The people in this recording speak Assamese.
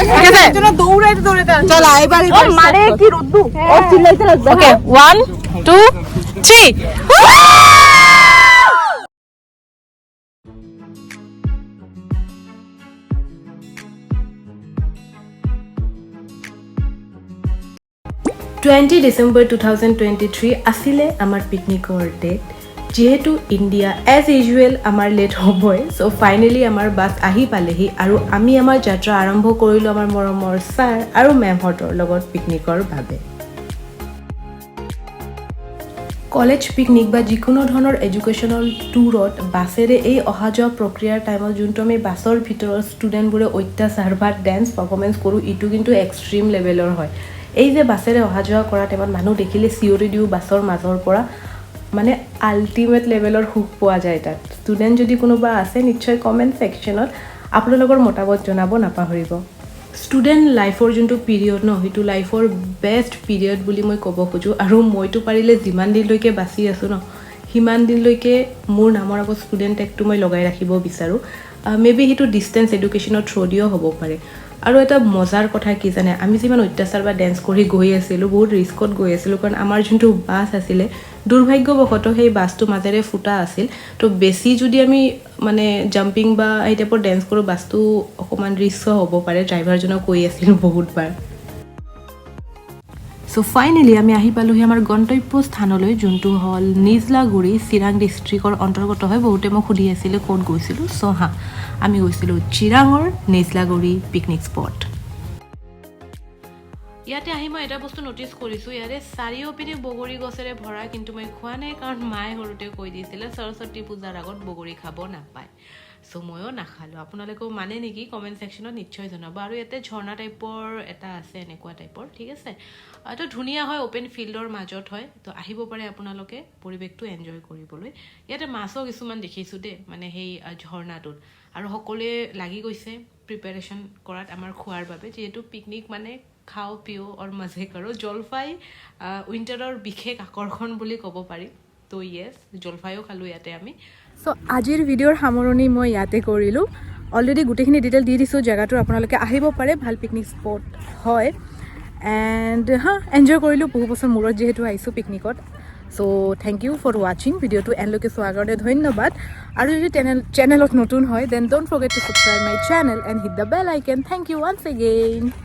ঠিক আছে দৌড়াইতে দৌড়াইতে চল এবাৰ মাৰে কি ৰোদ্দু ও চিল্লাইতে লাগবে ওকে 1 2 3 20 ডিসেম্বৰ 2023 আছিলে আমাৰ পিকনিকৰ ডেট যেহেতু ইণ্ডিয়া এজ ইউজুৱেল আমাৰ লেট হ'বই চ' ফাইনেলি আমাৰ বাছ আহি পালেহি আৰু আমি আমাৰ যাত্ৰা আৰম্ভ কৰিলোঁ আমাৰ মৰমৰ ছাৰ আৰু মেমহঁতৰ লগত পিকনিকৰ বাবে কলেজ পিকনিক বা যিকোনো ধৰণৰ এডুকেশ্যনেল টুৰত বাছেৰে এই অহা যোৱা প্ৰক্ৰিয়াৰ টাইমত যোনটো আমি বাছৰ ভিতৰত ষ্টুডেণ্টবোৰে অত্যাচাৰ বা ডেন্স পাৰফৰ্মেঞ্চ কৰোঁ ইটো কিন্তু এক্সট্ৰিম লেভেলৰ হয় এই যে বাছেৰে অহা যোৱা কৰা টাইমত মানুহ দেখিলে চিঞৰি দিওঁ বাছৰ মাজৰ পৰা মানে আল্টিমেট লেভেলৰ সুখ পোৱা যায় তাত ষ্টুডেণ্ট যদি কোনোবা আছে নিশ্চয় কমেণ্ট ছেকশ্যনত আপোনালোকৰ মতামত জনাব নাপাহৰিব ষ্টুডেণ্ট লাইফৰ যোনটো পিৰিয়ড ন সেইটো লাইফৰ বেষ্ট পিৰিয়ড বুলি মই ক'ব খোজোঁ আৰু মইতো পাৰিলে যিমান দিনলৈকে বাচি আছোঁ ন সিমান দিনলৈকে মোৰ নামৰ আগত ষ্টুডেণ্ট টেগটো মই লগাই ৰাখিব বিচাৰোঁ মে বি সেইটো ডিষ্টেঞ্চ এডুকেশ্যনৰ থ্ৰু দিও হ'ব পাৰে আৰু এটা মজাৰ কথা কি জানে আমি যিমান অত্যাচাৰ বা ডেন্স কৰি গৈ আছিলোঁ বহুত ৰিস্কত গৈ আছিলোঁ কাৰণ আমাৰ যোনটো বাছ আছিলে দুৰ্ভাগ্যবশতঃ সেই বাছটো মাজেৰে ফুটা আছিল তো বেছি যদি আমি মানে জাম্পিং বা এই টাইপৰ ডেন্স কৰোঁ বাছটো অকণমান ৰিস্ক হ'ব পাৰে ড্ৰাইভাৰজনক কৈ আছিল বহুতবাৰ চ' ফাইনেলি আমি আহি পালোঁহি আমাৰ গন্তব্য স্থানলৈ যোনটো হ'ল নিজলাগুৰি চিৰাং ডিষ্ট্ৰিক্টৰ অন্তৰ্গত হয় বহুতে মোক সুধি আছিলে ক'ত গৈছিলোঁ চ' হা আমি গৈছিলোঁ চিৰাঙৰ নিজলাগুৰি পিকনিক স্পট ইয়াতে আহি মই এটা বস্তু ন'টিছ কৰিছোঁ ইয়াৰে চাৰিওপিনে বগৰী গছেৰে ভৰা কিন্তু মই খোৱা নাই কাৰণ মায়ে সৰুতে কৈ দিছিলে সৰস্বতী পূজাৰ আগত বগৰী খাব নাপায় চ' ময়ো নাখালোঁ আপোনালোকেও মানে নেকি কমেণ্ট ছেকশ্যনত নিশ্চয় জনাব আৰু ইয়াতে ঝৰ্ণা টাইপৰ এটা আছে এনেকুৱা টাইপৰ ঠিক আছে এইটো ধুনীয়া হয় অ'পেন ফিল্ডৰ মাজত হয় তো আহিব পাৰে আপোনালোকে পৰিৱেশটো এনজয় কৰিবলৈ ইয়াতে মাছো কিছুমান দেখিছোঁ দেই মানে সেই ঝৰ্ণাটোত আৰু সকলোৱে লাগি গৈছে প্ৰিপেৰেশ্যন কৰাত আমাৰ খোৱাৰ বাবে যিহেতু পিকনিক মানে খাওঁ পিওঁ আৰু মজে কৰোঁ জলফাই উইণ্টাৰৰ বিশেষ আকৰ্ষণ বুলি ক'ব পাৰি তো য়েছ জলফাইও খালোঁ ইয়াতে আমি চ' আজিৰ ভিডিঅ'ৰ সামৰণি মই ইয়াতে কৰিলোঁ অলৰেডি গোটেইখিনি ডিটেইল দি দিছোঁ জেগাটো আপোনালোকে আহিব পাৰে ভাল পিকনিক স্পট হয় এণ্ড এনজয় কৰিলোঁ বহু বছৰ মূৰত যিহেতু আহিছোঁ পিকনিকত চ' থেংক ইউ ফৰ ৱাচিং ভিডিঅ'টো এনলৈকে চোৱাৰ কাৰণে ধন্যবাদ আৰু যদি চেনেলত নতুন হয় then don't forget to subscribe my channel and hit the bell icon thank you once again